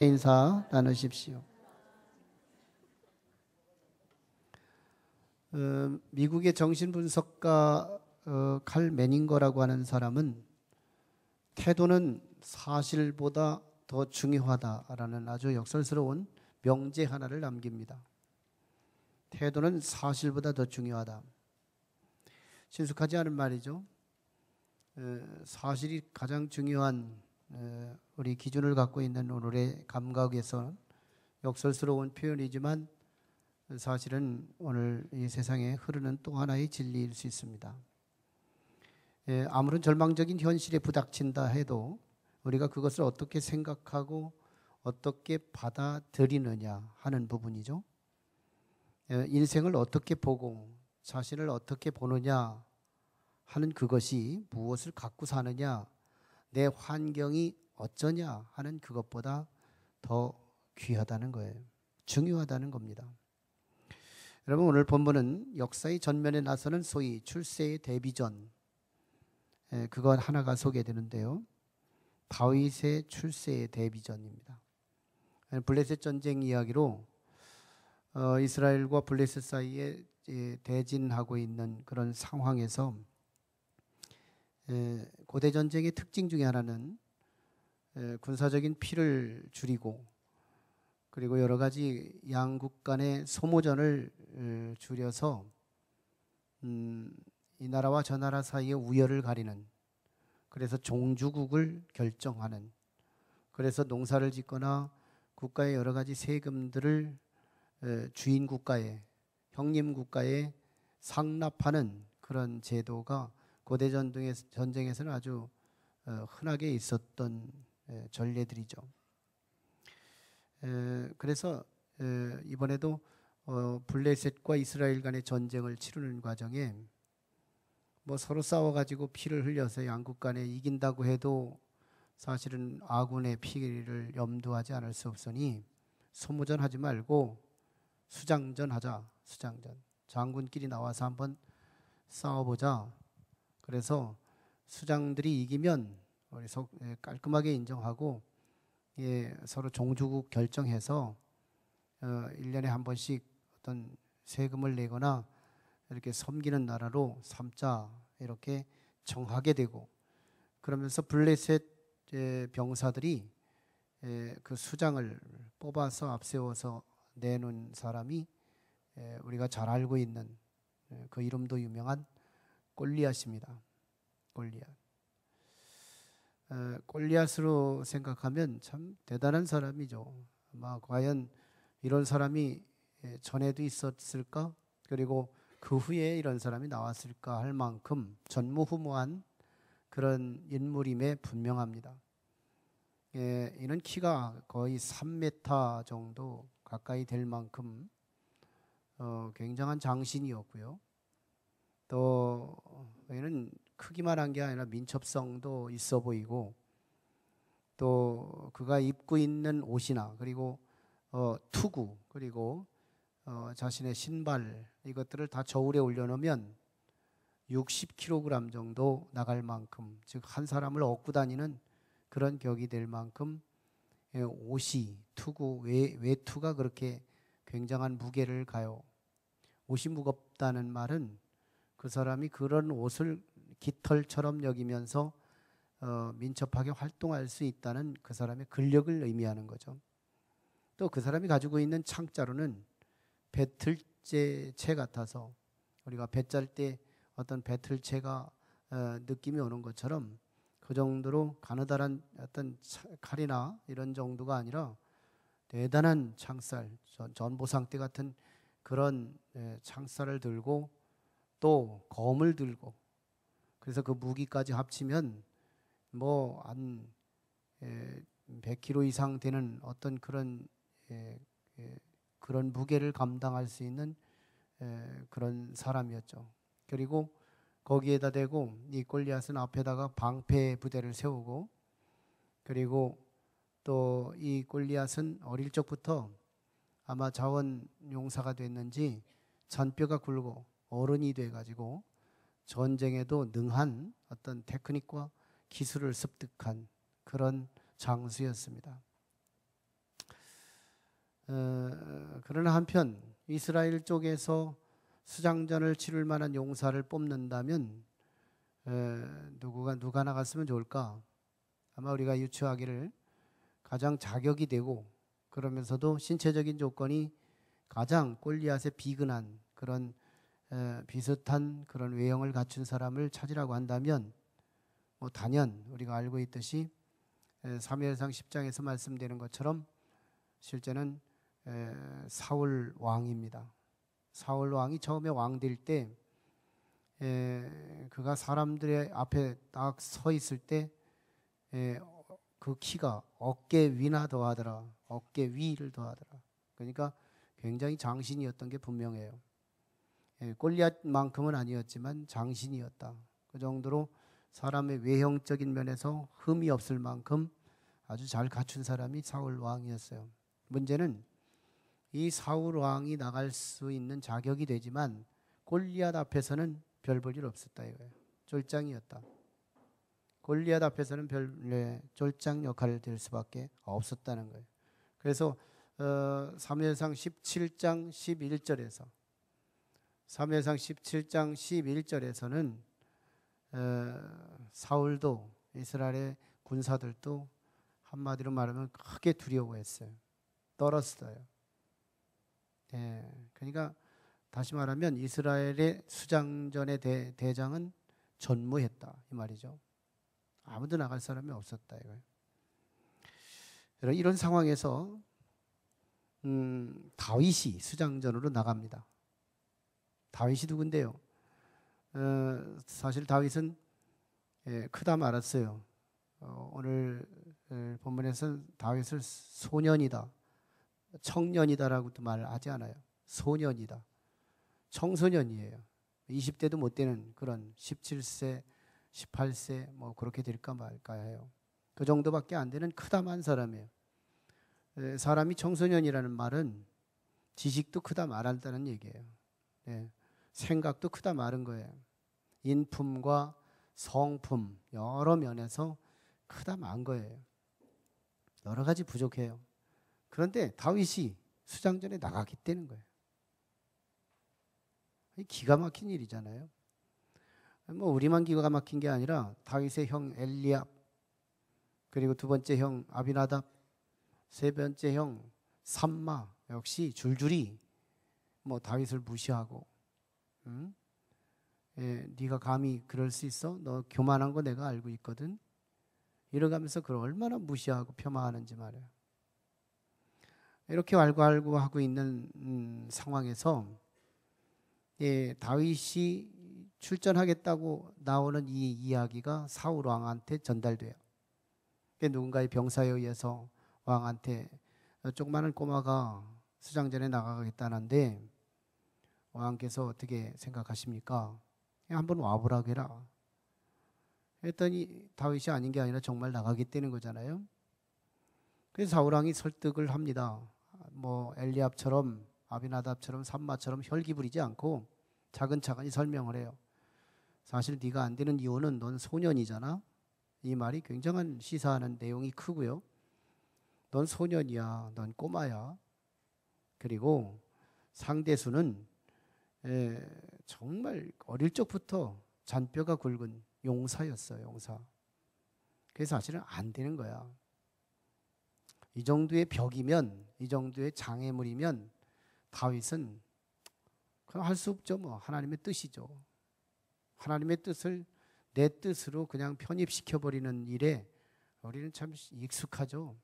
인사 나누십시오. 미국의 정신분석가 칼 매닝거라고 하는 사람은 태도는 사실보다 더 중요하다라는 아주 역설스러운 명제 하나를 남깁니다. 태도는 사실보다 더 중요하다. 친숙하지 않은 말이죠. 사실이 가장 중요한 우리 기준을 갖고 있는 오늘의 감각에서 역설스러운 표현이지만 사실은 오늘 이 세상에 흐르는 또 하나의 진리일 수 있습니다. 아무런 절망적인 현실에 부닥친다 해도 우리가 그것을 어떻게 생각하고 어떻게 받아들이느냐 하는 부분이죠. 인생을 어떻게 보고 자신을 어떻게 보느냐 하는 그것이 무엇을 갖고 사느냐, 내 환경이 어쩌냐 하는 그것보다 더 귀하다는 거예요. 중요하다는 겁니다. 여러분, 오늘 본문은 역사의 전면에 나서는 소위 출세의 대비전, 그것 하나가 소개되는데요. 다윗의 출세의 대비전입니다. 블레셋 전쟁 이야기로 이스라엘과 블레셋 사이에 대진하고 있는 그런 상황에서 고대 전쟁의 특징 중에 하나는 군사적인 피를 줄이고 그리고 여러 가지 양국 간의 소모전을 줄여서 이 나라와 저 나라 사이의 우열을 가리는, 그래서 종주국을 결정하는, 그래서 농사를 짓거나 국가의 여러 가지 세금들을 주인 국가에, 형님 국가에 상납하는 그런 제도가 고대 전쟁에서는 아주 흔하게 있었던 전례들이죠. 그래서 이번에도 블레셋과 이스라엘 간의 전쟁을 치르는 과정에 뭐 서로 싸워가지고 피를 흘려서 양국 간에 이긴다고 해도 사실은 아군의 피를 염두하지 않을 수 없으니 소모전 하지 말고 수장전 하자. 수장전. 장군끼리 나와서 한번 싸워보자. 그래서 수장들이 이기면 우리 깔끔하게 인정하고 서로 종주국 결정해서 1년에 한 번씩 어떤 세금을 내거나 이렇게 섬기는 나라로 삼자, 이렇게 정하게 되고, 그러면서 블레셋 병사들이 그 수장을 뽑아서 앞세워서 내놓은 사람이 우리가 잘 알고 있는 그 이름도 유명한 골리앗입니다. 골리앗으로 생각하면 참 대단한 사람이죠. 아마 과연 이런 사람이 전에도 있었을까? 그리고 그 후에 이런 사람이 나왔을까 할 만큼 전무후무한 그런 인물임에 분명합니다. 이는 키가 거의 3m 정도 가까이 될 만큼 굉장한 장신이었고요. 또 얘는 크기만 한 게 아니라 민첩성도 있어 보이고, 또 그가 입고 있는 옷이나 그리고 투구, 그리고 자신의 신발, 이것들을 다 저울에 올려놓으면 60kg 정도 나갈 만큼, 즉 한 사람을 업고 다니는 그런 격이 될 만큼 옷이, 투구, 외투가 그렇게 굉장한 무게를 가요. 옷이 무겁다는 말은 그 사람이 그런 옷을 깃털처럼 여기면서 민첩하게 활동할 수 있다는 그 사람의 근력을 의미하는 거죠. 또 그 사람이 가지고 있는 창자로는 배틀채 같아서, 우리가 배 짤 때 어떤 배틀채가 느낌이 오는 것처럼 그 정도로 가느다란 어떤 칼이나 이런 정도가 아니라 대단한 창살, 전보상대 같은 그런 창살을 들고 또 검을 들고, 그래서 그 무기까지 합치면 뭐 한 100kg 이상 되는 어떤 그런 무게를 감당할 수 있는 그런 사람이었죠. 그리고 거기에다 대고 이 골리앗은 앞에다가 방패 부대를 세우고, 그리고 또 이 골리앗은 어릴 적부터 아마 자원용사가 됐는지 잔뼈가 굵고 어른이 돼가지고 전쟁에도 능한 어떤 테크닉과 기술을 습득한 그런 장수였습니다. 그러나 한편 이스라엘 쪽에서 수장전을 치를 만한 용사를 뽑는다면 누가 나갔으면 좋을까? 아마 우리가 유추하기를 가장 자격이 되고 그러면서도 신체적인 조건이 가장 골리앗에 비근한 그런 비슷한 그런 외형을 갖춘 사람을 찾으라고 한다면 뭐 단연 우리가 알고 있듯이 사무엘상 10장에서 말씀되는 것처럼 실제는 사울 왕입니다. 사울 왕이 처음에 왕 될 때 그가 사람들의 앞에 딱 서 있을 때 그 키가 어깨 위나 더하더라. 어깨 위를 더하더라. 그러니까 굉장히 장신이었던 게 분명해요. 골리앗만큼은 아니었지만 장신이었다. 그 정도로 사람의 외형적인 면에서 흠이 없을 만큼 아주 잘 갖춘 사람이 사울 왕이었어요. 문제는 이 사울 왕이 나갈 수 있는 자격이 되지만 골리앗 앞에서는 별 볼 일 없었다 이거예요. 쫄장이었다. 골리앗 앞에서는 쫄장 역할을 될 수밖에 없었다는 거예요. 그래서 사무엘상 17장 11절에서 사무엘상 17장 11절에서는 사울도 이스라엘의 군사들도 한마디로 말하면 크게 두려워했어요. 떨었어요. 그러니까 다시 말하면 이스라엘의 수장전의 대장은 전무했다 이 말이죠. 아무도 나갈 사람이 없었다 이거예요. 이런 상황에서 다윗이 수장전으로 나갑니다. 다윗이 누군데요? 사실 다윗은 크다 말았어요. 오늘 본문에서는 다윗을 소년이다, 청년이다라고도 말하지 않아요. 소년이다, 청소년이에요. 20대도 못 되는 그런 17세, 18세 뭐 그렇게 될까 말까 해요. 그 정도밖에 안 되는 크다만 사람이에요. 사람이 청소년이라는 말은 지식도 크다 말한다는 얘기예요. 생각도 크다 말은 거예요. 인품과 성품 여러 면에서 크다 만 거예요. 여러 가지 부족해요. 그런데 다윗이 수장전에 나가겠다는 거예요. 기가 막힌 일이잖아요. 뭐 우리만 기가 막힌 게 아니라 다윗의 형 엘리압, 그리고 두 번째 형 아비나답, 세 번째 형 삼마 역시 줄줄이 뭐 다윗을 무시하고, 네가 감히 그럴 수 있어? 너 교만한 거 내가 알고 있거든. 이러면서 그걸 얼마나 무시하고 폄하하는지 말이에요. 이렇게 알고 있는 상황에서 다윗이 출전하겠다고 나오는 이 이야기가 사울 왕한테 전달돼요. 누군가의 병사에 의해서 왕한테 조그마한 꼬마가 수장전에 나가겠다는데 왕께서 어떻게 생각하십니까? 한번 와보라고 해라. 했더니 다윗이 아닌 게 아니라 정말 나가겠다는 거잖아요. 그래서 사울 왕이 설득을 합니다. 뭐 엘리압처럼 아비나답처럼 삼마처럼 혈기 부리지 않고 차근차근히 설명을 해요. 사실 네가 안 되는 이유는 넌 소년이잖아. 이 말이 굉장한 시사하는 내용이 크고요. 넌 소년이야. 넌 꼬마야. 그리고 상대수는 정말 어릴 적부터 잔뼈가 굵은 용사였어요. 용사. 그래서 사실은 안 되는 거야. 이 정도의 벽이면, 이 정도의 장애물이면 다윗은 그냥 할 수 없죠. 뭐 하나님의 뜻이죠. 하나님의 뜻을 내 뜻으로 그냥 편입시켜버리는 일에 우리는 참 익숙하죠.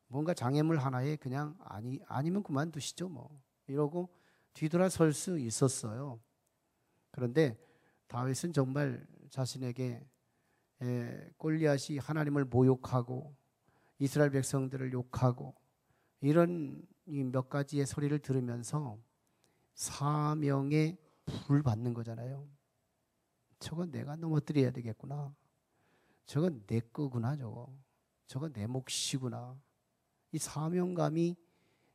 뭔가 장애물 하나에 그냥 아니면 그만두시죠. 뭐 이러고 뒤돌아설 수 있었어요. 그런데 다윗은 정말 자신에게 골리앗이 하나님을 모욕하고 이스라엘 백성들을 욕하고 이런 몇 가지의 소리를 들으면서 사명에 불을 받는 거잖아요. 저건 내가 넘어뜨려야 되겠구나. 저건 내 거구나. 저건 내 몫이구나. 이 사명감이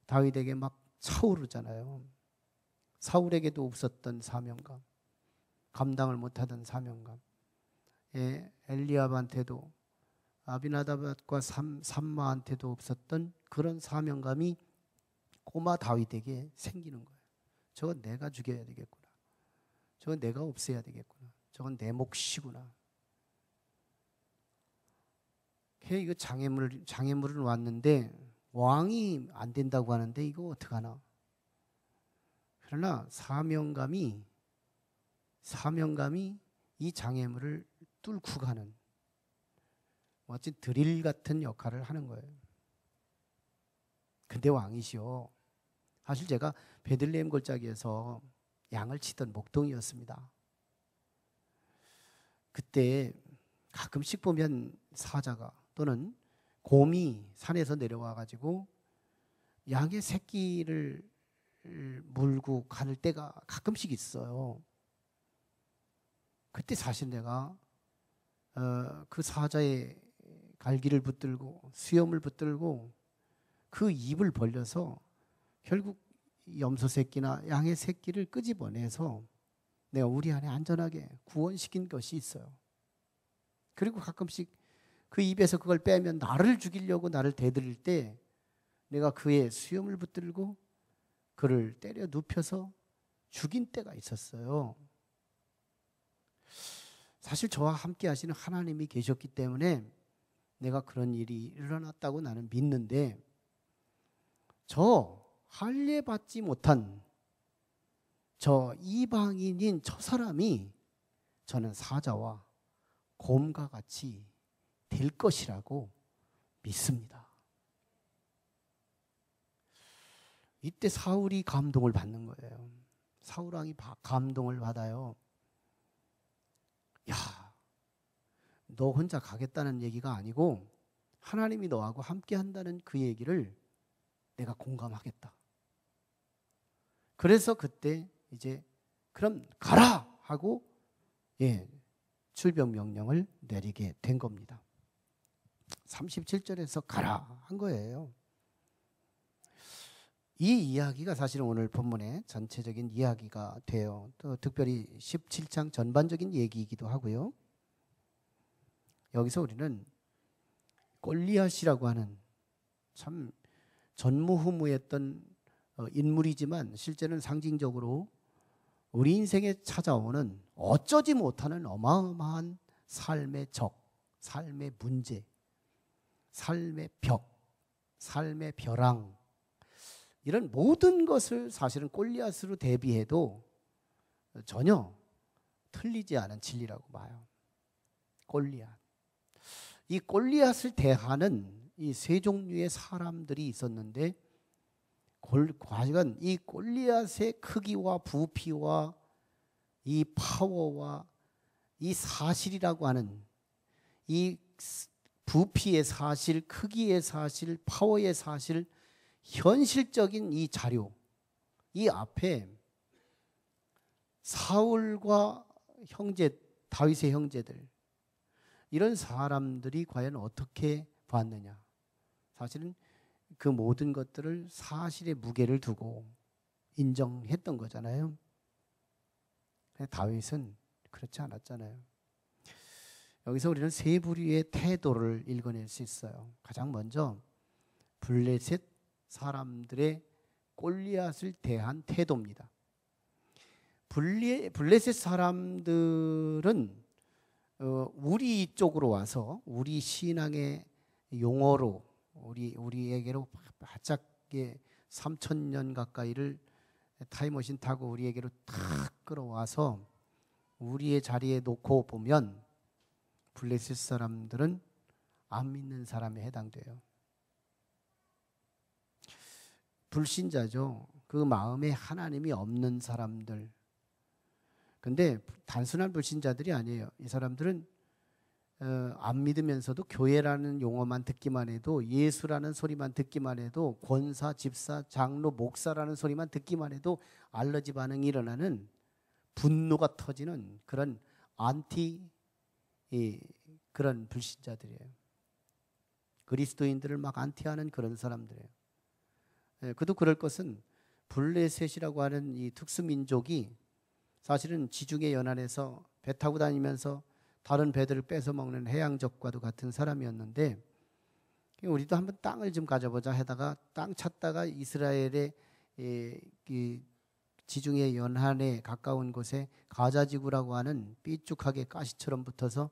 다윗에게 막 차오르잖아요. 사울에게도 없었던 사명감, 감당을 못하던 사명감. 엘리압한테도 아비나답과 삼마한테도 없었던 그런 사명감이 꼬마 다윗에게 생기는 거예요. 저건 내가 죽여야 되겠구나. 저건 내가 없애야 되겠구나. 저건 내 몫이구나. 이거 장애물은 왔는데 왕이 안 된다고 하는데 이거 어떡하나. 그러나 사명감이 이 장애물을 뚫고 가는 마치 드릴 같은 역할을 하는 거예요. 근데 왕이시오. 사실 제가 베들레헴 골짜기에서 양을 치던 목동이었습니다. 그때 가끔씩 보면 사자가 또는 곰이 산에서 내려와 가지고 양의 새끼를 물고 가는 때가 가끔씩 있어요. 그때 사실 내가 그 사자의 갈기를 붙들고 수염을 붙들고 그 입을 벌려서 결국 염소 새끼나 양의 새끼를 끄집어내서 내가 우리 안에 안전하게 구원시킨 것이 있어요. 그리고 가끔씩 그 입에서 그걸 빼면 나를 죽이려고 나를 대들일 때 내가 그의 수염을 붙들고 그를 때려 눕혀서 죽인 때가 있었어요. 사실 저와 함께 하시는 하나님이 계셨기 때문에 내가 그런 일이 일어났다고 나는 믿는데, 저 할례받지 못한 저 이방인인 저 사람이 저는 사자와 곰과 같이 될 것이라고 믿습니다. 이때 사울이 감동을 받는 거예요. 사울 왕이 감동을 받아요. 야, 너 혼자 가겠다는 얘기가 아니고 하나님이 너하고 함께 한다는 그 얘기를 내가 공감하겠다. 그래서 그때 이제 그럼 가라 하고 출병 명령을 내리게 된 겁니다. 37절에서 가라 한 거예요. 이 이야기가 사실은 오늘 본문의 전체적인 이야기가 돼요. 또 특별히 17장 전반적인 얘기이기도 하고요. 여기서 우리는 골리앗이라고 하는 참 전무후무했던 인물이지만 실제는 상징적으로 우리 인생에 찾아오는 어쩌지 못하는 어마어마한 삶의 적, 삶의 문제, 삶의 벽, 삶의 벼랑, 이런 모든 것을 사실은 골리앗으로 대비해도 전혀 틀리지 않은 진리라고 봐요. 골리앗. 이 골리앗을 대하는 이 세 종류의 사람들이 있었는데, 과연 이 골리앗의 크기와 부피와 이 파워와 이 사실이라고 하는 이 부피의 사실, 크기의 사실, 파워의 사실, 현실적인 이 자료, 이 앞에 사울과 다윗의 형제들, 이런 사람들이 과연 어떻게 봤느냐. 사실은 그 모든 것들을 사실의 무게를 두고 인정했던 거잖아요. 다윗은 그렇지 않았잖아요. 여기서 우리는 세 부류의 태도를 읽어낼 수 있어요. 가장 먼저 블레셋 사람들의 골리앗을 대한 태도입니다. 블레셋 사람들은 우리 쪽으로 와서 우리 신앙의 용어로 우리에게로 바짝 3,000년 가까이를 타임머신 타고 우리에게로 탁 끌어와서 우리의 자리에 놓고 보면 블레셋 사람들은 안 믿는 사람에 해당돼요. 불신자죠. 그 마음에 하나님이 없는 사람들. 근데 단순한 불신자들이 아니에요. 이 사람들은 안 믿으면서도 교회라는 용어만 듣기만 해도, 예수라는 소리만 듣기만 해도, 권사, 집사, 장로, 목사라는 소리만 듣기만 해도 알러지 반응이 일어나는, 분노가 터지는 그런 그런 불신자들이에요. 그리스도인들을 막 안티하는 그런 사람들이에요. 그도 그럴 것은 블레셋이라고 하는 이 특수민족이 사실은 지중해 연안에서 배 타고 다니면서 다른 배들을 뺏어 먹는 해양적과도 같은 사람이었는데, 우리도 한번 땅을 좀 가져보자 하다가 땅 찾다가 이스라엘의 이 지중해 연안에 가까운 곳에 가자지구라고 하는 삐쭉하게 가시처럼 붙어서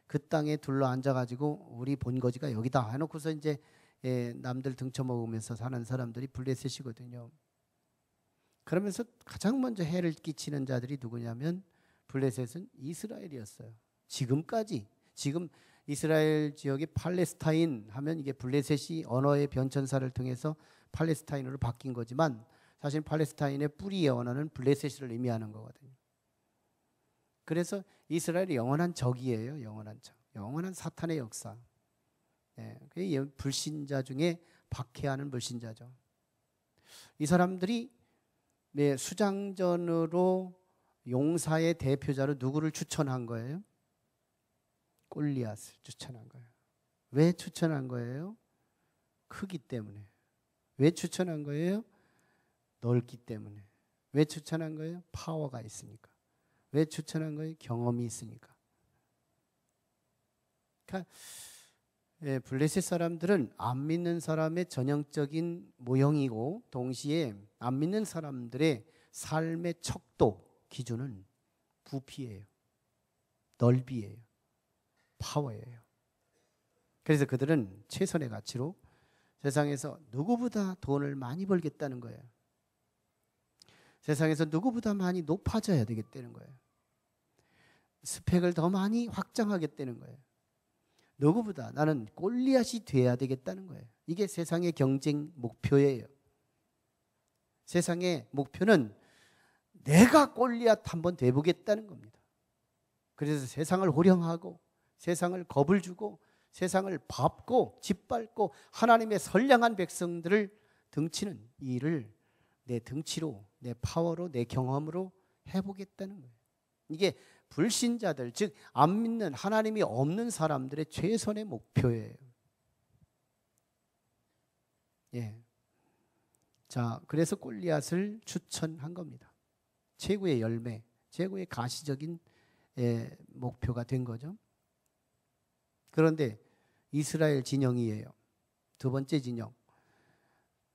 그 땅에 둘러 앉아가지고 우리 본거지가 여기다 해놓고서 이제 남들 등쳐먹으면서 사는 사람들이 블레셋이거든요. 그러면서 가장 먼저 해를 끼치는 자들이 누구냐면 블레셋은 이스라엘이었어요. 지금까지 지금 이스라엘 지역이 팔레스타인 하면 이게 블레셋이 언어의 변천사를 통해서 팔레스타인으로 바뀐 거지만 사실 팔레스타인의 뿌리의 언어는 블레셋을 의미하는 거거든요. 그래서 이스라엘이 영원한 적이에요. 영원한 적, 영원한 사탄의 역사. 그게 불신자 중에 박해하는 불신자죠. 이 사람들이 수장전으로 용사의 대표자로 누구를 추천한 거예요? 골리앗을 추천한 거예요. 왜 추천한 거예요? 크기 때문에. 왜 추천한 거예요? 넓기 때문에. 왜 추천한 거예요? 파워가 있으니까. 왜 추천한 거예요? 경험이 있으니까. 그러니까 블레셋 사람들은 안 믿는 사람의 전형적인 모형이고 동시에 안 믿는 사람들의 삶의 척도 기준은 부피예요. 넓이예요. 파워예요. 그래서 그들은 최선의 가치로 세상에서 누구보다 돈을 많이 벌겠다는 거예요. 세상에서 누구보다 많이 높아져야 되겠다는 거예요. 스펙을 더 많이 확장하겠다는 거예요. 누구보다 나는 골리앗이 돼야 되겠다는 거예요. 이게 세상의 경쟁 목표예요. 세상의 목표는 내가 골리앗 한번 돼보겠다는 겁니다. 그래서 세상을 호령하고 세상을 겁을 주고 세상을 밟고 짓밟고 하나님의 선량한 백성들을 등치는 이 일을 내 등치로, 내 파워로, 내 경험으로 해보겠다는 거예요. 이게 불신자들, 즉 안 믿는 하나님이 없는 사람들의 최선의 목표예요. 자, 그래서 골리앗을 추천한 겁니다. 최고의 열매, 최고의 가시적인 목표가 된 거죠. 그런데 이스라엘 진영이에요. 두 번째 진영,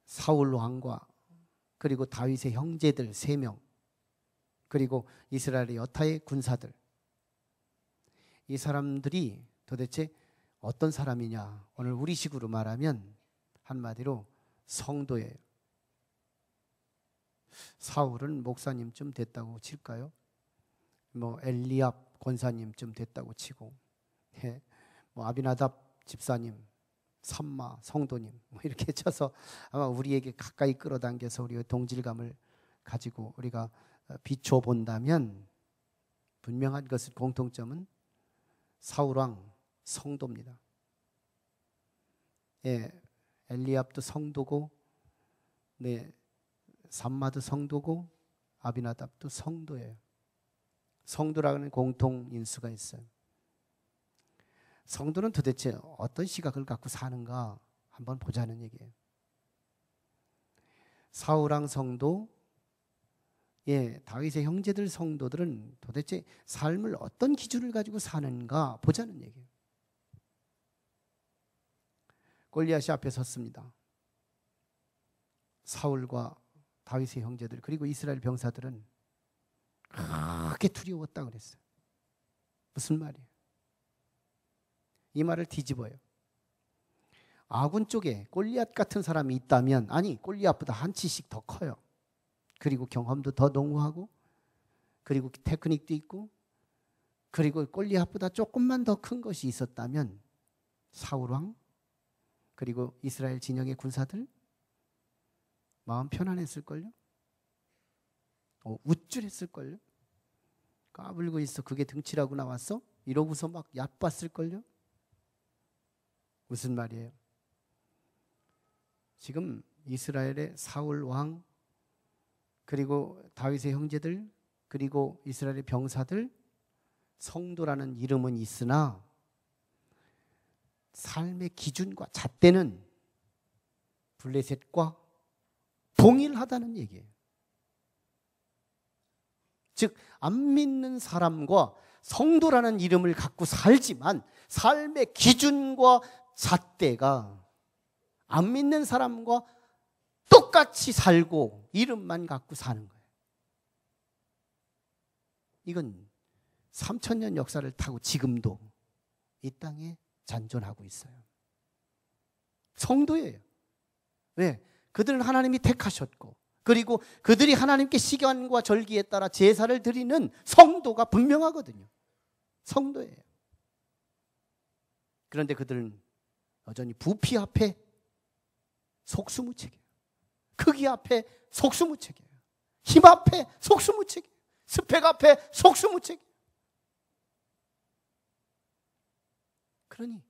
사울 왕과 그리고 다윗의 형제들 3명, 그리고 이스라엘의 여타의 군사들. 이 사람들이 도대체 어떤 사람이냐? 오늘 우리식으로 말하면 한마디로 성도예요. 사울은 목사님쯤 됐다고 칠까요? 뭐 엘리압 권사님쯤 됐다고 치고, 뭐 아비나답 집사님, 삼마 성도님 뭐 이렇게 쳐서 아마 우리에게 가까이 끌어당겨서 우리의 동질감을 가지고 우리가 비춰본다면 분명한 것은 공통점은 사울왕 성도입니다. 엘리압도 성도고, 삼마도 성도고, 아비나답도 성도예요. 성도라는 공통 인수가 있어요. 성도는 도대체 어떤 시각을 갖고 사는가 한번 보자는 얘기예요. 사울왕 성도, 다윗의 형제들 성도들은 도대체 삶을 어떤 기준을 가지고 사는가 보자는 얘기예요. 골리앗이 앞에 섰습니다. 사울과 다윗의 형제들 그리고 이스라엘 병사들은 크게 두려웠다 그랬어요. 무슨 말이에요? 이 말을 뒤집어요. 아군 쪽에 골리앗 같은 사람이 있다면, 아니 골리앗보다 한 치씩 더 커요. 그리고 경험도 더 농후하고, 그리고 테크닉도 있고, 그리고 골리앗보다 조금만 더 큰 것이 있었다면 사울왕 그리고 이스라엘 진영의 군사들 마음 편안했을걸요? 우쭐했을걸요? 까불고 있어 그게 등치라고 나왔어? 이러고서 막 얕봤을걸요? 무슨 말이에요? 지금 이스라엘의 사울 왕 그리고 다윗의 형제들 그리고 이스라엘의 병사들, 성도라는 이름은 있으나 삶의 기준과 잣대는 블레셋과 동일하다는 얘기예요. 즉 안 믿는 사람과 성도라는 이름을 갖고 살지만 삶의 기준과 잣대가 안 믿는 사람과 똑같이 살고 이름만 갖고 사는 거예요. 이건 3000년 역사를 타고 지금도 이 땅에 잔존하고 있어요. 성도예요. 왜? 그들은 하나님이 택하셨고, 그리고 그들이 하나님께 시간과 절기에 따라 제사를 드리는 성도가 분명하거든요. 성도예요. 그런데 그들은 여전히 부피 앞에 속수무책이에요. 크기 앞에 속수무책이에요. 힘 앞에 속수무책이에요. 스펙 앞에 속수무책이에요. 그러니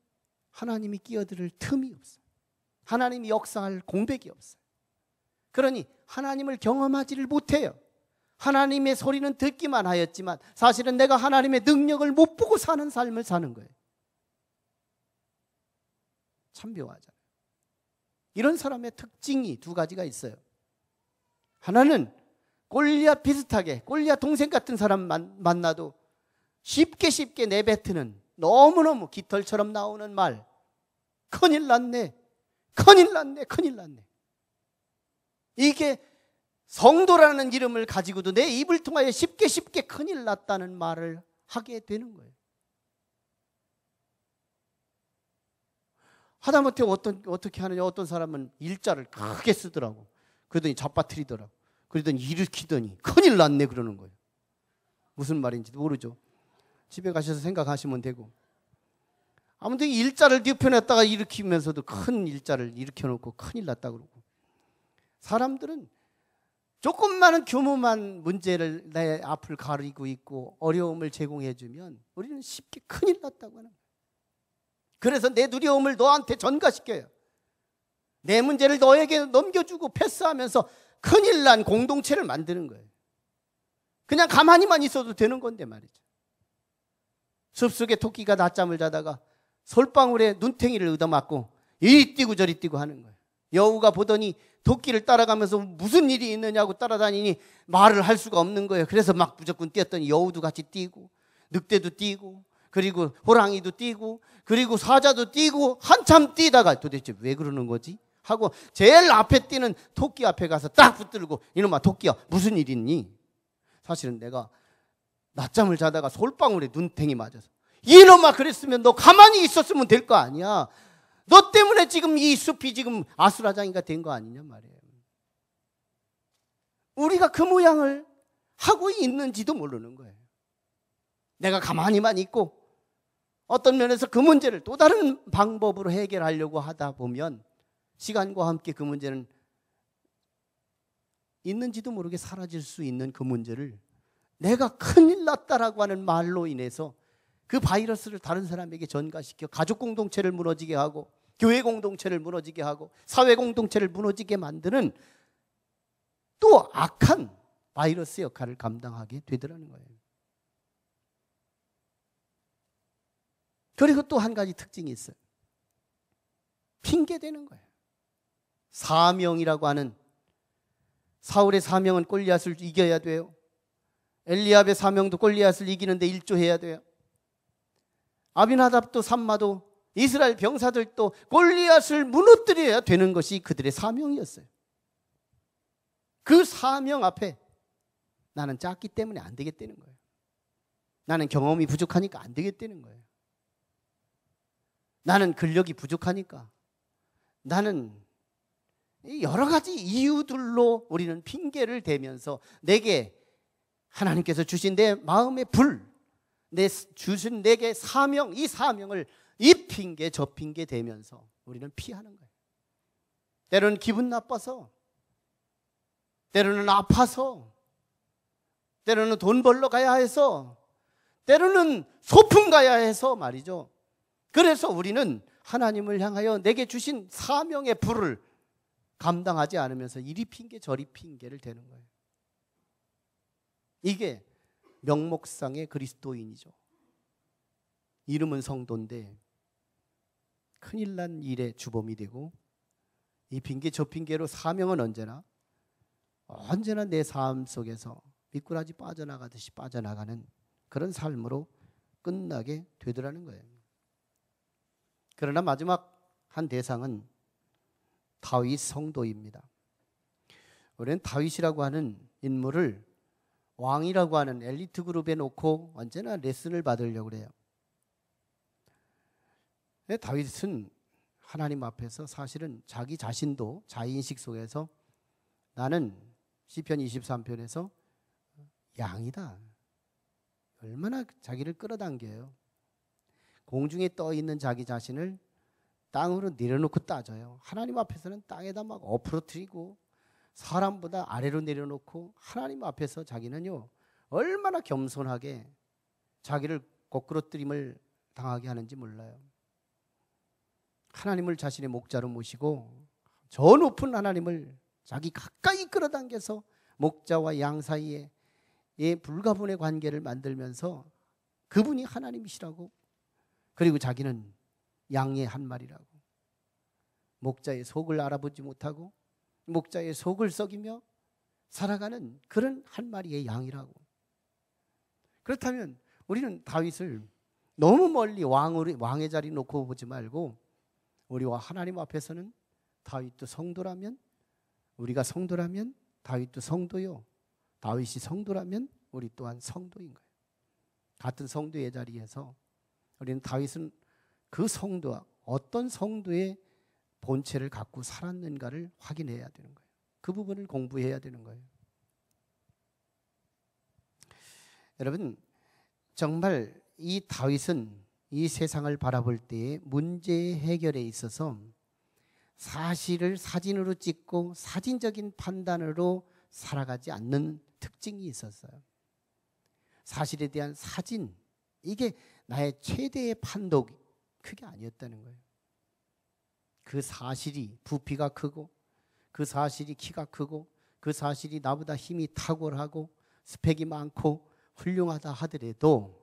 하나님이 끼어들 틈이 없어요. 하나님이 역사할 공백이 없어요. 그러니 하나님을 경험하지를 못해요. 하나님의 소리는 듣기만 하였지만 사실은 내가 하나님의 능력을 못 보고 사는 삶을 사는 거예요. 참 묘하잖아요. 이런 사람의 특징이 두 가지가 있어요. 하나는 골리앗 비슷하게, 골리앗 동생 같은 사람 만나도 쉽게 내뱉는, 너무너무 깃털처럼 나오는 말, 큰일 났네, 큰일 났네, 큰일 났네. 이게 성도라는 이름을 가지고도 내 입을 통하여 쉽게 큰일 났다는 말을 하게 되는 거예요. 하다못해 어떻게 하느냐, 어떤 사람은 일자를 크게 쓰더라고. 그러더니 잡아뜨리더라고. 그러더니 일으키더니 큰일 났네 그러는 거예요. 무슨 말인지도 모르죠. 집에 가셔서 생각하시면 되고. 아무튼 일자를 뒤편에다가 일으키면서도 큰 일자를 일으켜놓고 큰일 났다 그러고. 사람들은 조금만한 규모만 문제를 내 앞을 가리고 있고 어려움을 제공해주면 우리는 쉽게 큰일 났다고 하는 거예요. 그래서 내 두려움을 너한테 전가시켜요. 내 문제를 너에게 넘겨주고 패스하면서 큰일 난 공동체를 만드는 거예요. 그냥 가만히만 있어도 되는 건데 말이죠. 숲속에 토끼가 낮잠을 자다가 솔방울에 눈탱이를 얻어맞고 이리 뛰고 저리 뛰고 하는 거예요. 여우가 보더니 토끼를 따라가면서 무슨 일이 있느냐고 따라다니니 말을 할 수가 없는 거예요. 그래서 막 무조건 뛰었더니 여우도 같이 뛰고 늑대도 뛰고 그리고 호랑이도 뛰고 그리고 사자도 뛰고 한참 뛰다가 도대체 왜 그러는 거지? 하고 제일 앞에 뛰는 토끼 앞에 가서 딱 붙들고 이놈아 토끼야 무슨 일 있니? 사실은 내가 낮잠을 자다가 솔방울에 눈탱이 맞아서 이놈아 그랬으면 너 가만히 있었으면 될 거 아니야. 너 때문에 지금 이 숲이 지금 아수라장이가 된 거 아니냐 말이에요. 우리가 그 모양을 하고 있는지도 모르는 거예요. 내가 가만히만 있고 어떤 면에서 그 문제를 또 다른 방법으로 해결하려고 하다 보면 시간과 함께 그 문제는 있는지도 모르게 사라질 수 있는 그 문제를 내가 큰일 났다라고 하는 말로 인해서 그 바이러스를 다른 사람에게 전가시켜 가족 공동체를 무너지게 하고 교회 공동체를 무너지게 하고 사회 공동체를 무너지게 만드는 또 악한 바이러스 역할을 감당하게 되더라는 거예요. 그리고 또 한 가지 특징이 있어요. 핑계대는 거예요. 사명이라고 하는 사울의 사명은 골리앗을 이겨야 돼요. 엘리압의 사명도 골리앗을 이기는데 일조해야 돼요. 아비나답도 삼마도 이스라엘 병사들도 골리앗을 무너뜨려야 되는 것이 그들의 사명이었어요. 그 사명 앞에 나는 작기 때문에 안 되겠다는 거예요. 나는 경험이 부족하니까 안 되겠다는 거예요. 나는 근력이 부족하니까, 나는 여러 가지 이유들로 우리는 핑계를 대면서 내게 하나님께서 주신 내 마음의 불, 주신 내게 사명, 이 사명을 이 핑계 저 핑계 대면서 우리는 피하는 거예요. 때로는 기분 나빠서, 때로는 아파서, 때로는 돈 벌러 가야 해서, 때로는 소풍 가야 해서 말이죠. 그래서 우리는 하나님을 향하여 내게 주신 사명의 불을 감당하지 않으면서 이리 핑계 저리 핑계를 대는 거예요. 이게 명목상의 그리스도인이죠. 이름은 성도인데 큰일 난 일의 주범이 되고 이 핑계 저 핑계로 사명은 언제나 내 삶 속에서 미꾸라지 빠져나가듯이 빠져나가는 그런 삶으로 끝나게 되더라는 거예요. 그러나 마지막 한 대상은 다윗 성도입니다. 우리는 다윗이라고 하는 인물을 왕이라고 하는 엘리트 그룹에 놓고 언제나 레슨을 받으려고 그래요. 다윗은 하나님 앞에서 사실은 자기 자신도 자의인식 속에서 나는 시편 23편에서 양이다. 얼마나 자기를 끌어당겨요. 공중에 떠 있는 자기 자신을 땅으로 내려놓고 따져요. 하나님 앞에서는 땅에다 막 엎으러뜨리고 사람보다 아래로 내려놓고 하나님 앞에서 자기는요 얼마나 겸손하게 자기를 거꾸러뜨림을 당하게 하는지 몰라요. 하나님을 자신의 목자로 모시고 저 높은 하나님을 자기 가까이 끌어당겨서 목자와 양 사이에 불가분의 관계를 만들면서 그분이 하나님이시라고, 그리고 자기는 양의 한 마리라고, 목자의 속을 알아보지 못하고 목자의 속을 썩이며 살아가는 그런 한 마리의 양이라고. 그렇다면 우리는 다윗을 너무 멀리 왕의 자리 놓고 보지 말고 우리와 하나님 앞에서는 다윗도 성도라면, 우리가 성도라면 다윗도 성도요, 다윗이 성도라면 우리 또한 성도인 거예요. 같은 성도의 자리에서 우리는 다윗은 그 성도와 어떤 성도의 본체를 갖고 살았는가를 확인해야 되는 거예요. 그 부분을 공부해야 되는 거예요. 여러분, 정말 이 다윗은 이 세상을 바라볼 때의 문제 해결에 있어서 사실을 사진으로 찍고 사진적인 판단으로 살아가지 않는 특징이 있었어요. 사실에 대한 사진, 이게 나의 최대의 판독, 그게 아니었다는 거예요. 그 사실이 부피가 크고, 그 사실이 키가 크고, 그 사실이 나보다 힘이 탁월하고 스펙이 많고 훌륭하다 하더라도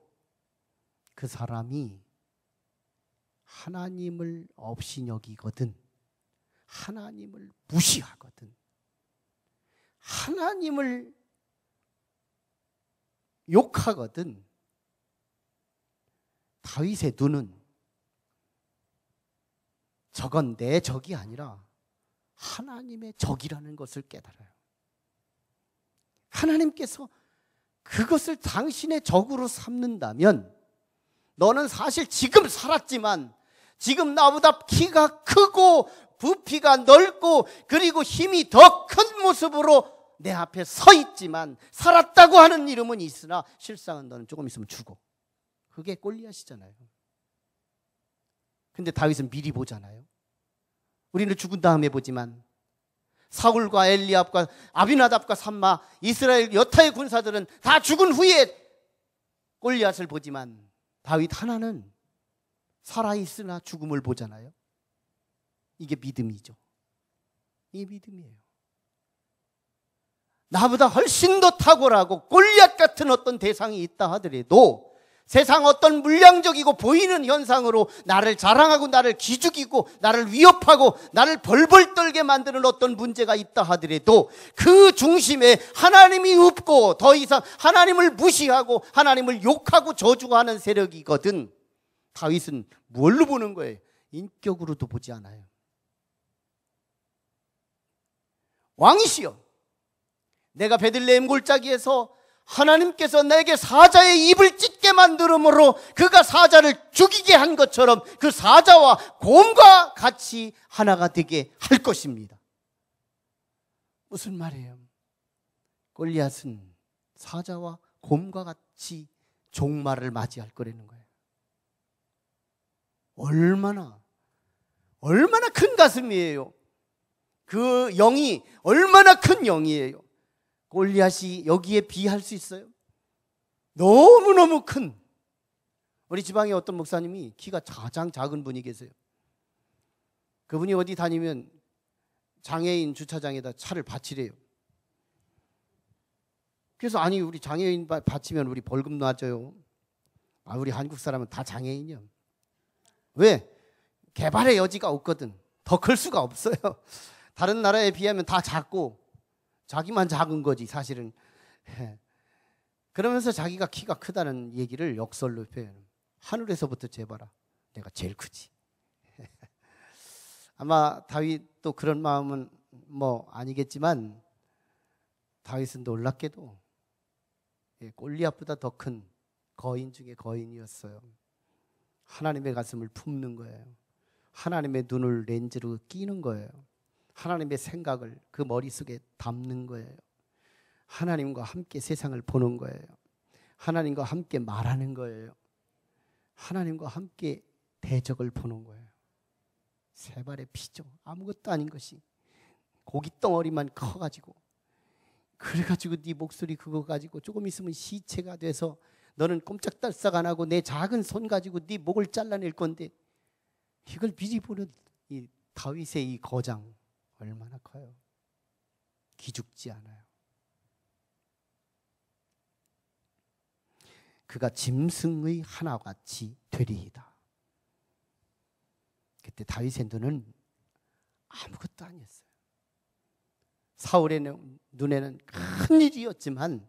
그 사람이 하나님을 없이 여기거든, 하나님을 무시하거든, 하나님을 욕하거든, 다윗의 눈은 저건 내 적이 아니라 하나님의 적이라는 것을 깨달아요. 하나님께서 그것을 당신의 적으로 삼는다면 너는 사실 지금 살았지만, 지금 나보다 키가 크고 부피가 넓고 그리고 힘이 더 큰 모습으로 내 앞에 서 있지만 살았다고 하는 이름은 있으나 실상은 너는 조금 있으면 죽어. 그게 골리앗이잖아요. 근데 다윗은 미리 보잖아요. 우리는 죽은 다음에 보지만 사울과 엘리압과 아비나답과 삼마, 이스라엘 여타의 군사들은 다 죽은 후에 골리앗을 보지만 다윗 하나는 살아있으나 죽음을 보잖아요. 이게 믿음이죠. 이게 믿음이에요. 나보다 훨씬 더 탁월하고 골리앗 같은 어떤 대상이 있다 하더라도, 세상 어떤 물량적이고 보이는 현상으로 나를 자랑하고 나를 기죽이고 나를 위협하고 나를 벌벌 떨게 만드는 어떤 문제가 있다 하더라도 그 중심에 하나님이 없고 더 이상 하나님을 무시하고 하나님을 욕하고 저주하는 세력이거든. 다윗은 뭘로 보는 거예요? 인격으로도 보지 않아요. 왕이시여, 내가 베들레헴 골짜기에서 하나님께서 내게 사자의 입을 찢게 만들므로 그가 사자를 죽이게 한 것처럼 그 사자와 곰과 같이 하나가 되게 할 것입니다. 무슨 말이에요? 골리앗은 사자와 곰과 같이 종말을 맞이할 거라는 거예요. 얼마나 큰 가슴이에요. 그 영이 얼마나 큰 영이에요. 골리앗이 여기에 비할 수 있어요? 너무너무 큰. 우리 지방에 어떤 목사님이 키가 가장 작은 분이 계세요. 그분이 어디 다니면 장애인 주차장에다 차를 받치래요. 그래서 아니, 우리 장애인 받치면 우리 벌금 놔줘요. 아, 우리 한국 사람은 다 장애인이요. 왜? 개발의 여지가 없거든. 더 클 수가 없어요. 다른 나라에 비하면 다 작고 자기만 작은 거지 사실은. 그러면서 자기가 키가 크다는 얘기를 역설로 표현해요. 하늘에서부터 재봐라, 내가 제일 크지. 아마 다윗도 그런 마음은 뭐 아니겠지만 다윗은 놀랍게도 골리앗보다 더 큰 거인 중에 거인이었어요. 하나님의 가슴을 품는 거예요. 하나님의 눈을 렌즈로 끼는 거예요. 하나님의 생각을 그 머릿속에 담는 거예요. 하나님과 함께 세상을 보는 거예요. 하나님과 함께 말하는 거예요. 하나님과 함께 대적을 보는 거예요. 세 발의 피죠. 아무것도 아닌 것이 고기 덩어리만 커가지고, 그래가지고 네 목소리 그거 가지고 조금 있으면 시체가 돼서 너는 꼼짝달싹 안 하고 내 작은 손 가지고 네 목을 잘라낼 건데, 이걸 미리 보는 이 다윗의 이 거장 얼마나 커요. 기죽지 않아요. 그가 짐승의 하나같이 되리이다. 그때 다윗의 눈은 아무것도 아니었어요. 사울의 눈에는 큰 일이었지만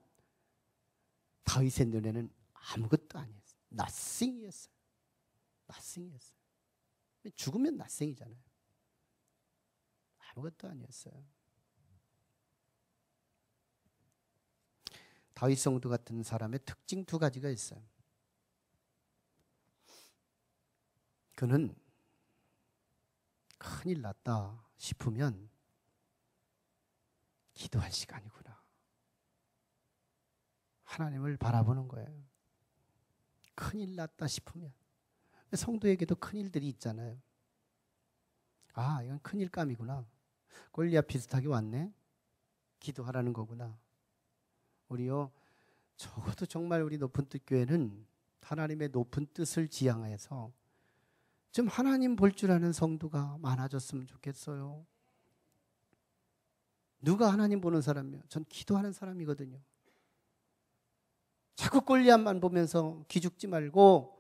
다윗의 눈에는 아무것도 아니었어요. nothing이었어요. nothing이었어요. 죽으면 nothing이잖아요. 아무것도 아니었어요. 다윗 성도 같은 사람의 특징 두 가지가 있어요. 그는 큰일 났다 싶으면 기도할 시간이구나, 하나님을 바라보는 거예요. 큰일 났다 싶으면. 성도에게도 큰일들이 있잖아요. 아, 이건 큰일감이구나, 골리앗 비슷하게 왔네, 기도하라는 거구나. 우리요, 적어도 정말 우리 높은 뜻 교회는 하나님의 높은 뜻을 지향해서 좀 하나님 볼 줄 아는 성도가 많아졌으면 좋겠어요. 누가 하나님 보는 사람이요? 전 기도하는 사람이거든요. 자꾸 골리앗만 보면서 기죽지 말고,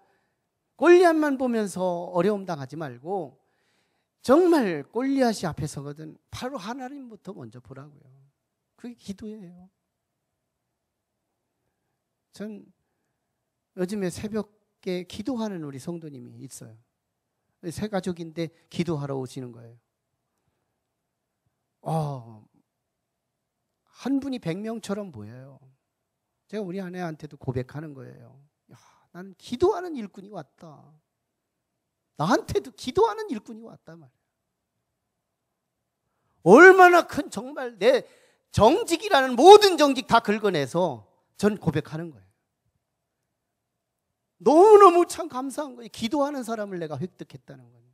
골리앗만 보면서 어려움 당하지 말고, 정말 골리앗이 앞에 서거든 바로 하나님부터 먼저 보라고요. 그게 기도예요. 전 요즘에 새벽에 기도하는 우리 성도님이 있어요. 새 가족인데 기도하러 오시는 거예요. 한 분이 100명처럼 보여요. 제가 우리 아내한테도 고백하는 거예요. 야, 난 기도하는 일꾼이 왔다. 나한테도 기도하는 일꾼이 왔단 말이에요. 얼마나 큰, 정말 내 정직이라는 모든 정직 다 긁어내서 전 고백하는 거예요. 너무너무 참 감사한 거예요. 기도하는 사람을 내가 획득했다는 거예요.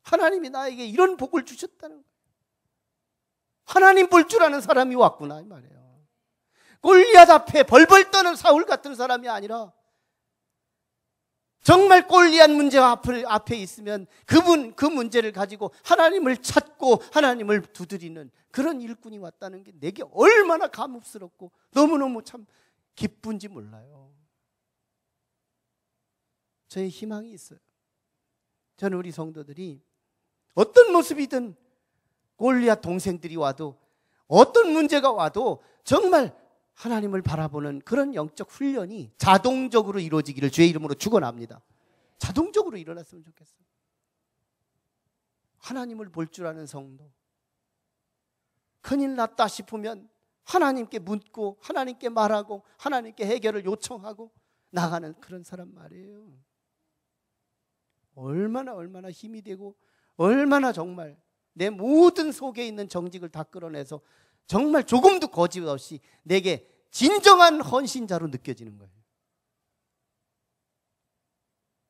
하나님이 나에게 이런 복을 주셨다는 거예요. 하나님 볼 줄 아는 사람이 왔구나 이 말이에요. 골리앗 앞에 벌벌 떠는 사울 같은 사람이 아니라 정말 골리앗 문제가 앞에 있으면 그 문제를 가지고 하나님을 찾고 하나님을 두드리는 그런 일꾼이 왔다는 게 내게 얼마나 감격스럽고 너무너무 참 기쁜지 몰라요. 저의 희망이 있어요. 저는 우리 성도들이 어떤 모습이든, 골리앗 동생들이 와도, 어떤 문제가 와도 정말 하나님을 바라보는 그런 영적 훈련이 자동적으로 이루어지기를 주의 이름으로 축원합니다. 자동적으로 일어났으면 좋겠어요. 하나님을 볼 줄 아는 성도, 큰일 났다 싶으면 하나님께 묻고 하나님께 말하고 하나님께 해결을 요청하고 나가는 그런 사람 말이에요. 얼마나 힘이 되고, 얼마나 정말 내 모든 속에 있는 정직을 다 끌어내서 정말 조금도 거짓 없이 내게 진정한 헌신자로 느껴지는 거예요.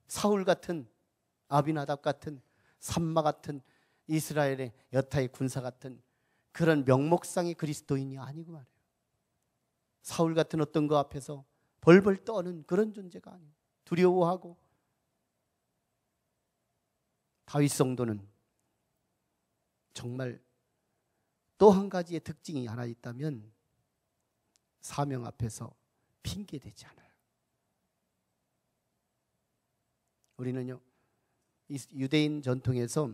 사울 같은, 아비나답 같은, 삼마 같은, 이스라엘의 여타의 군사 같은 그런 명목상의 그리스도인이 아니고 말이에요. 사울 같은 어떤 거 앞에서 벌벌 떠는 그런 존재가 아니에요. 두려워하고. 다윗 성도는 정말 또 한 가지의 특징이 하나 있다면 사명 앞에서 핑계대지 않아요. 우리는요, 유대인 전통에서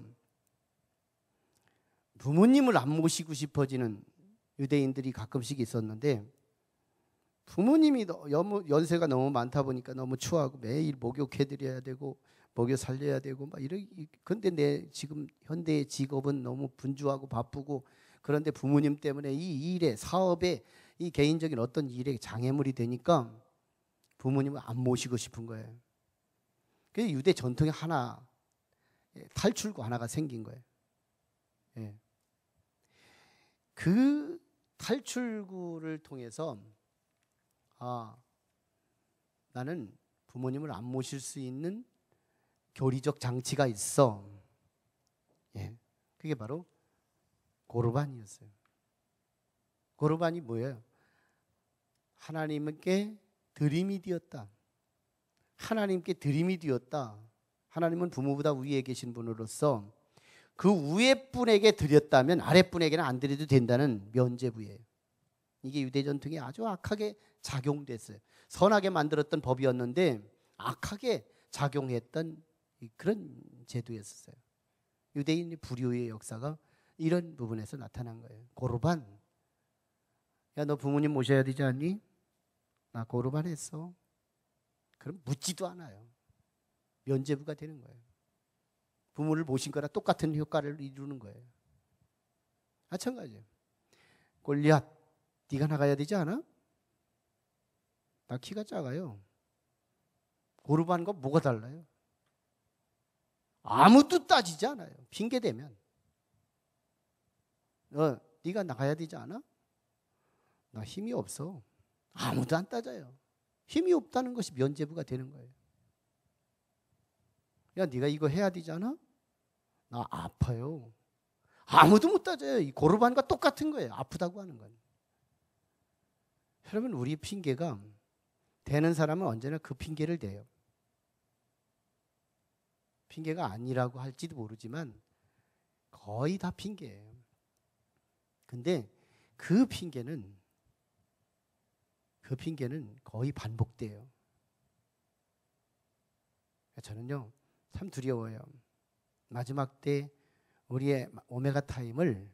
부모님을 안 모시고 싶어지는 유대인들이 가끔씩 있었는데, 부모님이 연세가 너무 많다 보니까 너무 추하고 매일 목욕해드려야 되고 먹여 살려야 되고 막 이런. 근데 내 지금 현대의 직업은 너무 분주하고 바쁘고, 그런데 부모님 때문에 이 일에, 사업에, 이 개인적인 어떤 일에 장애물이 되니까 부모님을 안 모시고 싶은 거예요. 그래서 유대 전통에 하나, 탈출구 하나가 생긴 거예요. 예. 그 탈출구를 통해서 나는 부모님을 안 모실 수 있는 교리적 장치가 있어. 예. 그게 바로 고르반이었어요. 고르반이 뭐예요? 하나님께 드림이 되었다. 하나님께 드림이 되었다. 하나님은 부모보다 위에 계신 분으로서 그 위에 분에게 드렸다면 아래 분에게는 안 드려도 된다는 면죄부예요. 이게 유대 전통에 아주 악하게 작용됐어요. 선하게 만들었던 법이었는데 악하게 작용했던 그런 제도였어요. 유대인의 불효의 역사가 이런 부분에서 나타난 거예요. 고르반. 야, 너 부모님 모셔야 되지 않니? 나 고르반 했어. 그럼 묻지도 않아요. 면죄부가 되는 거예요. 부모를 모신 거랑 똑같은 효과를 이루는 거예요. 마찬가지예요. 골리앗, 네가 나가야 되지 않아? 나 키가 작아요. 고르반과 뭐가 달라요? 아무도 따지지 않아요. 핑계 대면. 네가 나가야 되지 않아? 나 힘이 없어. 아무도 안 따져요. 힘이 없다는 것이 면죄부가 되는 거예요. 야, 네가 이거 해야 되지 않아? 나 아파요. 아무도 못 따져요. 이 고르반과 똑같은 거예요. 아프다고 하는 건. 여러분, 우리 핑계가 되는 사람은 언제나 그 핑계를 대요. 핑계가 아니라고 할지도 모르지만 거의 다 핑계예요. 근데 그 핑계는 거의 반복돼요. 저는요, 참 두려워요. 마지막 때 우리의 오메가 타임을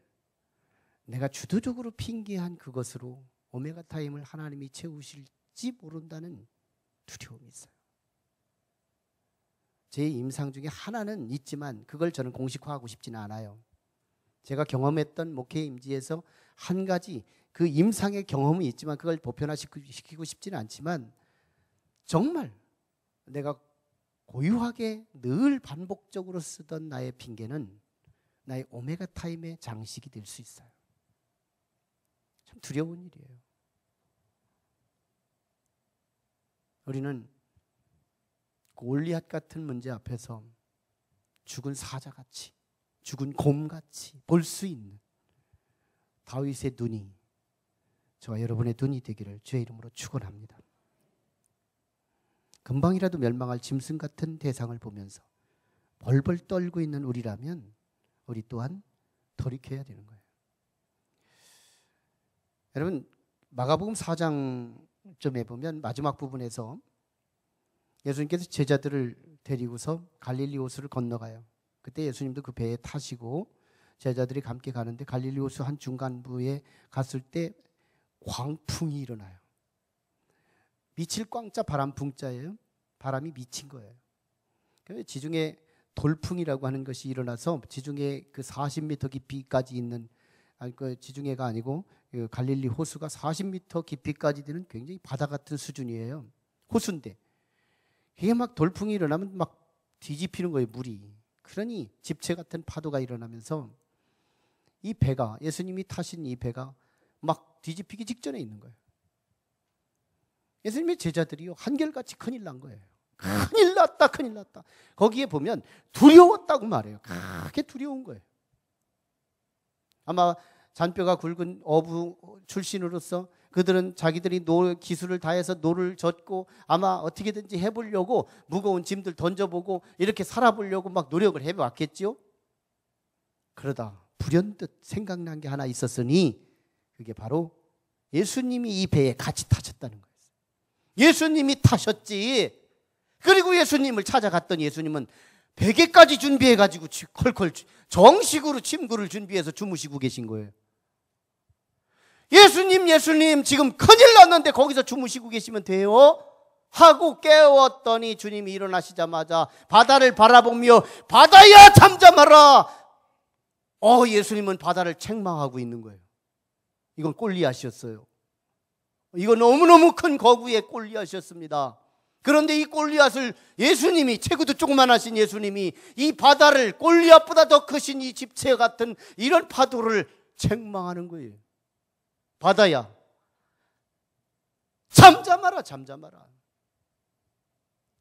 내가 주도적으로 핑계한 그것으로 오메가 타임을 하나님이 채우실지 모른다는 두려움이 있어요. 제 임상 중에 하나는 있지만 그걸 저는 공식화하고 싶지는 않아요. 제가 경험했던 목회 임지에서 한 가지 그 임상의 경험이 있지만 그걸 보편화시키고 싶지는 않지만, 정말 내가 고유하게 늘 반복적으로 쓰던 나의 핑계는 나의 오메가 타임의 장식이 될 수 있어요. 참 두려운 일이에요. 우리는 골리앗 같은 문제 앞에서 죽은 사자같이, 죽은 곰같이 볼 수 있는 다윗의 눈이 저와 여러분의 눈이 되기를 주의 이름으로 축원합니다. 금방이라도 멸망할 짐승 같은 대상을 보면서 벌벌 떨고 있는 우리라면 우리 또한 돌이켜야 되는 거예요. 여러분, 마가복음 4장쯤에 보면 마지막 부분에서 예수님께서 제자들을 데리고서 갈릴리 호수를 건너가요. 그때 예수님도 그 배에 타시고 제자들이 함께 가는데 갈릴리 호수 한 중간부에 갔을 때 광풍이 일어나요. 미칠 꽝자 바람풍자예요. 바람이 미친 거예요. 지중해 돌풍이라고 하는 것이 일어나서 지중해 그 40m 깊이까지 있는, 그 지중해가 아니고 그 갈릴리 호수가 40m 깊이까지 되는 굉장히 바다 같은 수준이에요. 호수인데 이게 막 돌풍이 일어나면 막 뒤집히는 거예요, 물이. 그러니 집체 같은 파도가 일어나면서 이 배가, 예수님이 타신 이 배가 막 뒤집히기 직전에 있는 거예요. 예수님의 제자들이요, 한결같이 큰일 난 거예요. 큰일 났다, 큰일 났다. 거기에 보면 두려웠다고 말해요. 크게 두려운 거예요. 아마 잔뼈가 굵은 어부 출신으로서 그들은 자기들이 기술을 다해서 노를 젓고 아마 어떻게든지 해보려고 무거운 짐들 던져보고 이렇게 살아보려고 막 노력을 해왔겠지요. 그러다 불현듯 생각난 게 하나 있었으니 그게 바로 예수님이 이 배에 같이 타셨다는 거예요. 예수님이 타셨지. 그리고 예수님을 찾아갔던 예수님은 베개까지 준비해가지고 컬컬 정식으로 침구를 준비해서 주무시고 계신 거예요. 예수님 지금 큰일 났는데 거기서 주무시고 계시면 돼요? 하고 깨웠더니 주님이 일어나시자마자 바다를 바라보며 바다야 잠잠하라. 예수님은 바다를 책망하고 있는 거예요. 이건 골리앗이었어요. 이건 너무너무 큰 거구의 골리앗이었습니다. 그런데 이 골리앗을 예수님이, 체구도 조그만하신 예수님이 이 바다를, 골리앗보다 더 크신 이 집체 같은 이런 파도를 책망하는 거예요. 바다야 잠잠하라, 잠잠하라.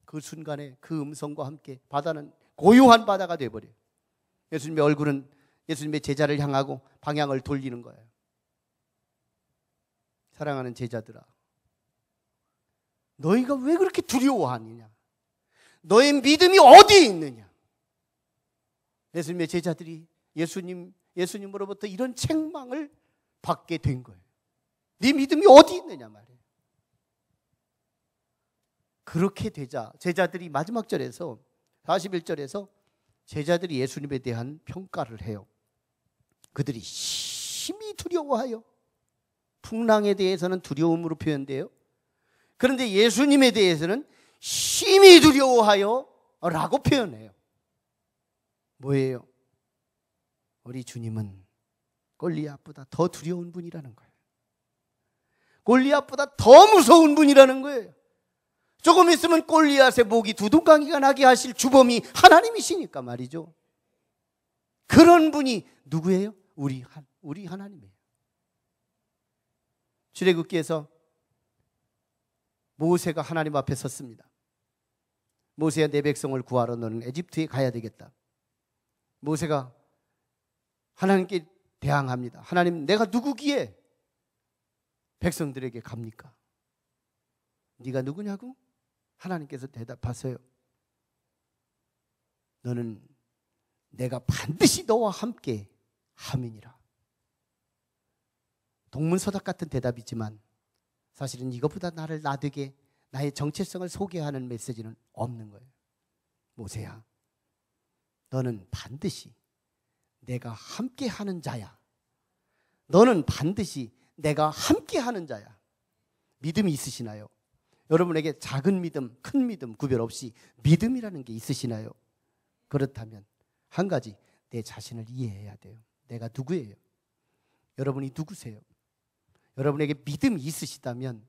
그 순간에 그 음성과 함께 바다는 고요한 바다가 되어버려요. 예수님의 얼굴은 예수님의 제자를 향하고 방향을 돌리는 거예요. 사랑하는 제자들아, 너희가 왜 그렇게 두려워하느냐? 너의 믿음이 어디에 있느냐? 예수님의 제자들이 예수님으로부터 이런 책망을 받게 된 거예요. 네 믿음이 어디 있느냐 말이에요. 그렇게 되자 제자들이 마지막 절에서 41절에서 제자들이 예수님에 대한 평가를 해요. 그들이 심히 두려워하여, 풍랑에 대해서는 두려움으로 표현돼요. 그런데 예수님에 대해서는 심히 두려워하여 라고 표현해요. 뭐예요? 우리 주님은 골리앗보다 더 두려운 분이라는 거예요. 골리앗보다 더 무서운 분이라는 거예요. 조금 있으면 골리앗의 목이 두둥강이가 나게 하실 주범이 하나님이시니까 말이죠. 그런 분이 누구예요? 우리 하나님이에요. 출애굽기에서 모세가 하나님 앞에 섰습니다. 모세야, 내 백성을 구하러 너는 에집트에 가야 되겠다. 모세가 하나님께 대항합니다. 하나님, 내가 누구기에 백성들에게 갑니까? 네가 누구냐고? 하나님께서 대답하세요. 너는 내가 반드시 너와 함께 함이니라. 동문서답 같은 대답이지만 사실은 이것보다 나를 나되게 나의 정체성을 소개하는 메시지는 없는 거예요. 모세야, 너는 반드시 내가 함께 하는 자야. 너는 반드시 내가 함께 하는 자야. 믿음이 있으시나요? 여러분에게 작은 믿음, 큰 믿음 구별 없이 믿음이라는 게 있으시나요? 그렇다면 한 가지, 내 자신을 이해해야 돼요. 내가 누구예요? 여러분이 누구세요? 여러분에게 믿음이 있으시다면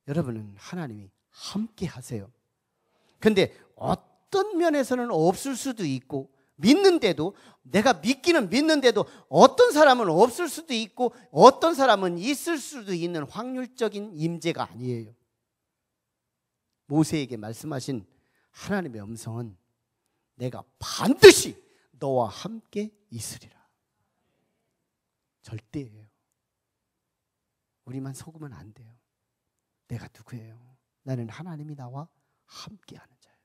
여러분은 하나님이 함께 하세요. 근데 어떤 면에서는 없을 수도 있고, 믿는데도, 내가 믿기는 믿는데도 어떤 사람은 없을 수도 있고 어떤 사람은 있을 수도 있는 확률적인 임재가 아니에요. 모세에게 말씀하신 하나님의 음성은 내가 반드시 너와 함께 있으리라. 절대예요. 우리만 속으면 안 돼요. 내가 누구예요? 나는 하나님이 나와 함께하는 자예요.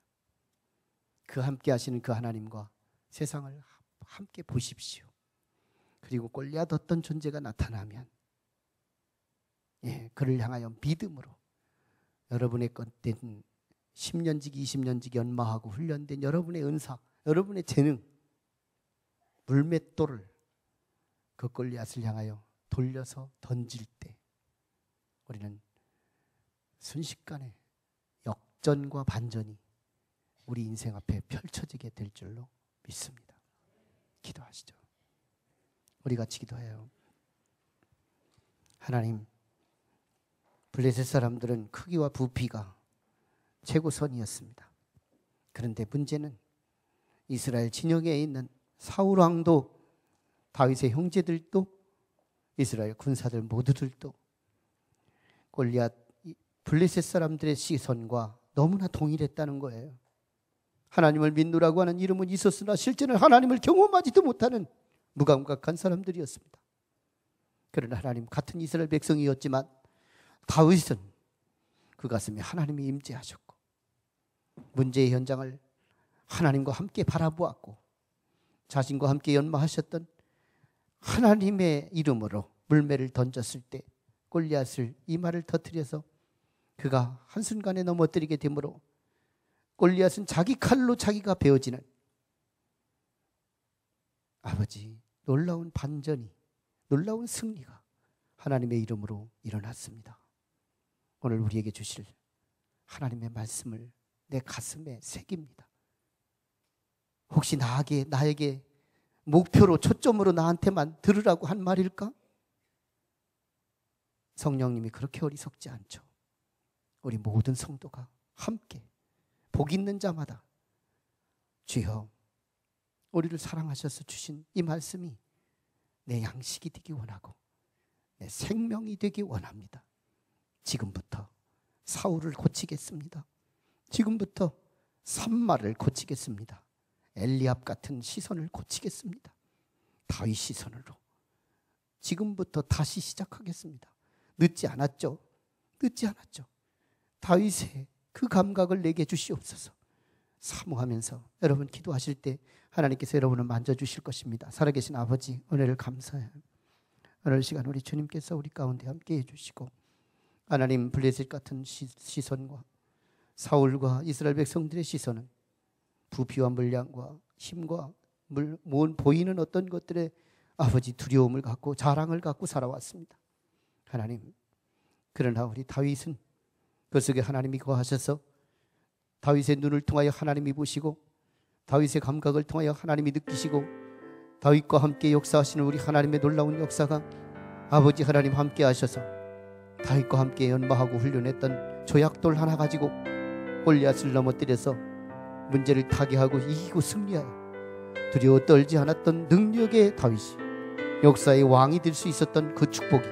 그 함께 하시는 그 하나님과 세상을 함께 보십시오. 그리고 골리앗 어떤 존재가 나타나면 그를 향하여 믿음으로 여러분의 것된 10년지기 20년지기 연마하고 훈련된 여러분의 은사, 여러분의 재능, 물맷돌을 그 골리앗을 향하여 돌려서 던질 때 우리는 순식간에 역전과 반전이 우리 인생 앞에 펼쳐지게 될 줄로 믿습니다. 기도하시죠. 우리 같이 기도해요. 하나님, 블레셋 사람들은 크기와 부피가 최고선이었습니다. 그런데 문제는 이스라엘 진영에 있는 사울 왕도, 다윗의 형제들도, 이스라엘 군사들 모두들도 골리앗 블레셋 사람들의 시선과 너무나 동일했다는 거예요. 하나님을 믿노라고 하는 이름은 있었으나 실제는 하나님을 경험하지도 못하는 무감각한 사람들이었습니다. 그러나 하나님, 같은 이스라엘 백성이었지만 다윗은 그 가슴에 하나님이 임재하셨고 문제의 현장을 하나님과 함께 바라보았고 자신과 함께 연마하셨던 하나님의 이름으로 물매를 던졌을 때 골리앗을 이마를 터뜨려서 그가 한순간에 넘어뜨리게 되므로 골리앗은 자기 칼로 자기가 베어지는 아버지, 놀라운 반전이, 놀라운 승리가 하나님의 이름으로 일어났습니다. 오늘 우리에게 주실 하나님의 말씀을 내 가슴에 새깁니다. 혹시 나에게 목표로 초점으로 나한테만 들으라고 한 말일까? 성령님이 그렇게 어리석지 않죠. 우리 모든 성도가 함께 복 있는 자마다 주여 우리를 사랑하셔서 주신 이 말씀이 내 양식이 되기 원하고 내 생명이 되기 원합니다. 지금부터 사울을 고치겠습니다. 지금부터 산마를 고치겠습니다. 엘리압 같은 시선을 고치겠습니다. 다윗 시선으로 지금부터 다시 시작하겠습니다. 늦지 않았죠. 늦지 않았죠. 다윗의 그 감각을 내게 주시옵소서. 사모하면서 여러분 기도하실 때 하나님께서 여러분을 만져주실 것입니다. 살아계신 아버지 은혜를 감사해요. 오늘 시간 우리 주님께서 우리 가운데 함께 해주시고 하나님 블레셋 같은 시선과 사울과 이스라엘 백성들의 시선은 부피와 물량과 힘과 보이는 어떤 것들의 아버지 두려움을 갖고 자랑을 갖고 살아왔습니다. 하나님, 그러나 우리 다윗은 그 속에 하나님이 거하셔서 다윗의 눈을 통하여 하나님이 보시고 다윗의 감각을 통하여 하나님이 느끼시고 다윗과 함께 역사하시는 우리 하나님의 놀라운 역사가 아버지 하나님 함께 하셔서 다윗과 함께 연마하고 훈련했던 조약돌 하나 가지고 골리앗을 넘어뜨려서 문제를 타개하고 이기고 승리하여 두려워 떨지 않았던 능력의 다윗이 역사의 왕이 될 수 있었던 그 축복이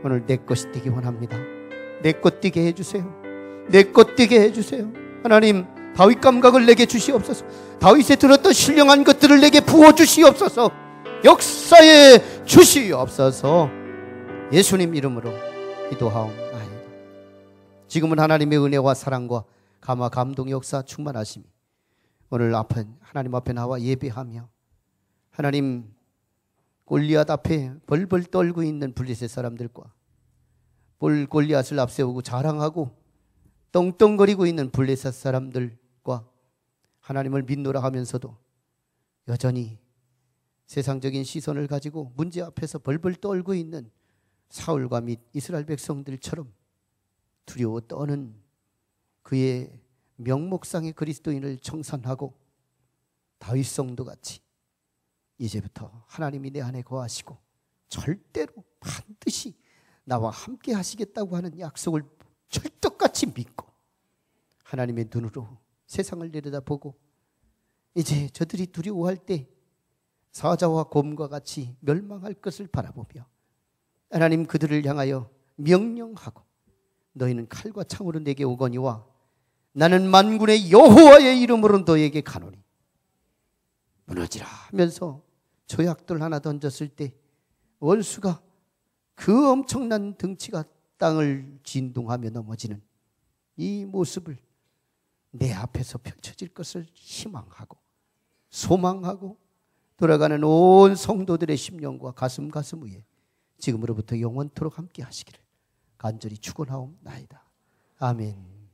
오늘 내 것이 되기 원합니다. 내 것 되게 해주세요. 내 것 되게 해주세요. 하나님, 다윗 감각을 내게 주시옵소서. 다윗에 들었던 신령한 것들을 내게 부어주시옵소서. 역사에 주시옵소서. 예수님 이름으로 기도하옵나이다. 지금은 하나님의 은혜와 사랑과 감화 감동 역사 충만하심이 오늘 하나님 앞에 나와 예배하며 하나님 골리앗 앞에 벌벌 떨고 있는 블레셋 사람들과 골리앗을 앞세우고 자랑하고 떵떵거리고 있는 블레셋 사람들과 하나님을 믿노라 하면서도 여전히 세상적인 시선을 가지고 문제 앞에서 벌벌 떨고 있는 사울과 및 이스라엘 백성들처럼 두려워 떠는 그의 명목상의 그리스도인을 청산하고 다윗 성도같이 이제부터 하나님이 내 안에 거하시고 절대로 반드시 나와 함께 하시겠다고 하는 약속을 철떡같이 믿고 하나님의 눈으로 세상을 내려다보고 이제 저들이 두려워할 때 사자와 곰과 같이 멸망할 것을 바라보며 하나님 그들을 향하여 명령하고 너희는 칼과 창으로 내게 오거니와 나는 만군의 여호와의 이름으로 너에게 가노니 무너지라 하면서 조약돌 하나 던졌을 때 원수가 그 엄청난 등치가 땅을 진동하며 넘어지는 이 모습을 내 앞에서 펼쳐질 것을 희망하고 소망하고 돌아가는 온 성도들의 심령과 가슴 위에 지금으로부터 영원토록 함께 하시기를 간절히 축원하옵나이다. 아멘.